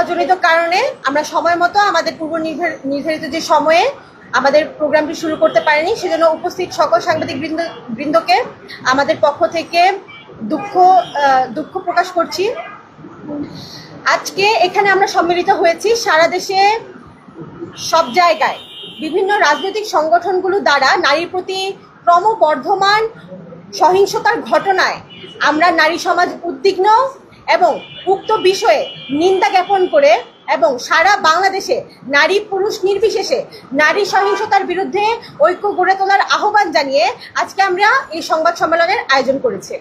জনিত কারণে আমরা সময় মতো আমাদের পূর্ব নির্ধারিত যে সময়ে আমাদের প্রোগ্রামটি শুরু করতে পারিনি, সেজন্য উপস্থিত সকল সাংবাদিক বৃন্দকে আমাদের পক্ষ থেকে দুঃখ প্রকাশ করছি। আজকে এখানে আমরা সম্মিলিত হয়েছি সারা দেশে সব জায়গায় বিভিন্ন রাজনৈতিক সংগঠনগুলো দ্বারা নারীর প্রতি ক্রমবর্ধমান সহিংসতার ঘটনায় আমরা নারী সমাজ উদ্বিগ্ন এবং উক্ত বিষয়ে নিন্দা জ্ঞাপন করে এবং সারা বাংলাদেশে নারী পুরুষ নির্বিশেষে নারী সহিংসতার বিরুদ্ধে ঐক্য গড়ে তোলার আহ্বান জানিয়ে আজকে আমরা এই সংবাদ সম্মেলনের আয়োজন করেছি।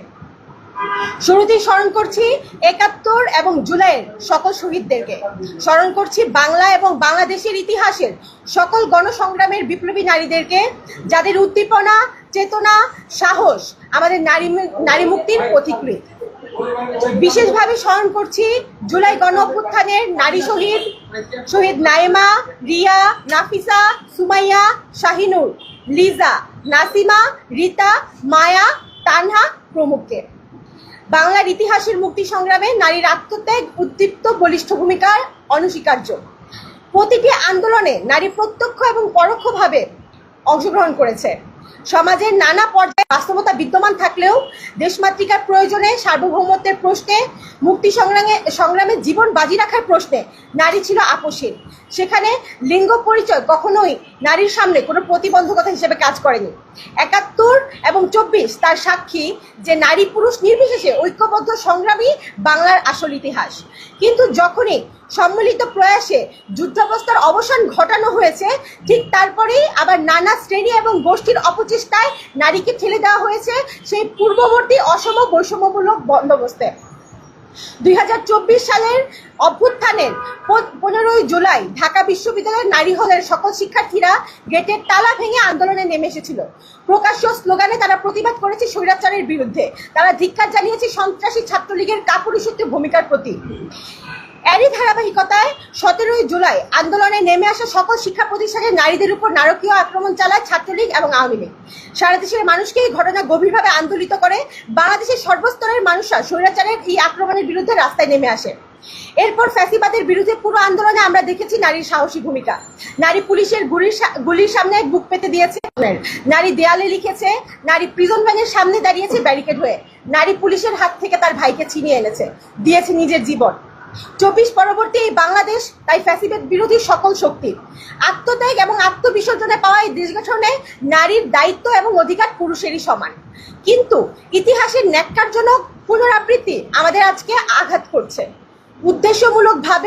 শুরুতেই স্মরণ করছি ৭১ এবং জুলাইয়ের সকল শহীদদেরকে, স্মরণ করছি বাংলা এবং বাংলাদেশের ইতিহাসের সকল গণসংগ্রামের বিপ্লবী নারীদেরকে, যাদের উদ্দীপনা, চেতনা, সাহস আমাদের নারী মুক্তির পথিকৃৎ। বিশেষভাবে স্মরণ করছি জুলাই গণ অভ্যুত্থানের নারী শহীদ নাইমা, রিয়া, নাফিসা, সুমাইয়া, শাহিনুর, লিজা, নাসিমা, রীতা, মায়া, তানহা প্রমুখকে। বাংলার ইতিহাসের মুক্তি সংগ্রামে নারীর আত্মত্যাগ উদ্দীপ্ত বলিষ্ঠ ভূমিকার অনস্বীকার্য। প্রতিটি আন্দোলনে নারী প্রত্যক্ষ এবং পরোক্ষভাবে অংশগ্রহণ করেছে। সমাজের নানা পর্যায়ে বাস্তবতা বিদ্যমান থাকলেও দেশমাতৃকার প্রয়োজনে, সার্বভৌমত্বের প্রশ্নে, মুক্তি সংগ্রামে জীবন বাজি রাখার প্রশ্নে নারী ছিল আপোষহীন। সেখানে লিঙ্গ পরিচয় কখনোই নারীর সামনে কোনো প্রতিবন্ধকতা হিসেবে কাজ করেনি। ৭১ এবং ২৪ তার সাক্ষী যে নারী পুরুষ নির্বিশেষে ঐক্যবদ্ধ সংগ্রামী বাংলার আসল ইতিহাস। কিন্তু যখনই সম্মিলিত প্রয়াসে যুদ্ধাবস্থার অবসান ঘটানো হয়েছে, ঠিক তারপরেই আবার নানা শ্রেণী এবং গোষ্ঠীর অপচেষ্টায় নারীকে ঠেলে দেওয়া হয়েছে সেই পূর্ববর্তী অসম বৈষম্যমূলক বন্দোবস্তে। ২০২৪ সালের অভ্যুত্থানের ১৫ই জুলাই ঢাকা বিশ্ববিদ্যালয়ের নারী হলের সকল শিক্ষার্থীরা গেটের তালা ভেঙে আন্দোলনে নেমে এসেছিল। প্রকাশ্য স্লোগানে তারা প্রতিবাদ করেছে স্বৈরাচারের বিরুদ্ধে। তারা ধিক্কার জানিয়েছে সন্ত্রাসী ছাত্রলীগের কাপুরুষত্ব ভূমিকার প্রতি। এরই ধারাবাহিকতায় ১৭ই জুলাই আন্দোলনে নেমে আসা সকল শিক্ষা প্রতিষ্ঠানের নারীদের উপর নারকীয় আক্রমণ চালায় ছাত্রলীগ এবং আওয়ামী লীগ। সারা দেশের মানুষকে এই ঘটনা গভীরভাবে আন্দোলিত করে। বাংলাদেশের সর্বস্তরের মানুষরা স্বৈরাচারের এই আক্রমণের বিরুদ্ধে রাস্তায় নেমে আসে। এরপর ফ্যাসিবাদের বিরুদ্ধে পুরো আন্দোলনে আমরা দেখেছি নারীর সাহসী ভূমিকা। নারী পুলিশের গুলির সামনে বুক পেতে দিয়েছে, নারী দেয়ালে লিখেছে, নারী প্রিজন ভ্যানের সামনে দাঁড়িয়েছে ব্যারিকেড হয়ে, নারী পুলিশের হাত থেকে তার ভাইকে ছিনিয়ে এনেছে, দিয়েছে নিজের জীবন। ২৪ পরবর্তী এই বাংলাদেশ তাই ফ্যাসিবাদ বিরোধী সকল শক্তি আত্মত্যাগ এবং আত্মবিসর্জনে পাওয়া এই দেশ গঠনে নারীর দায়িত্ব এবং অধিকার পুরুষেরই সমান। কিন্তু ইতিহাসের ন্যাক্কারজনক পুনরাবৃত্তি আমাদের আজকে আঘাত করছে। উদ্দেশ্যমূলকভাবে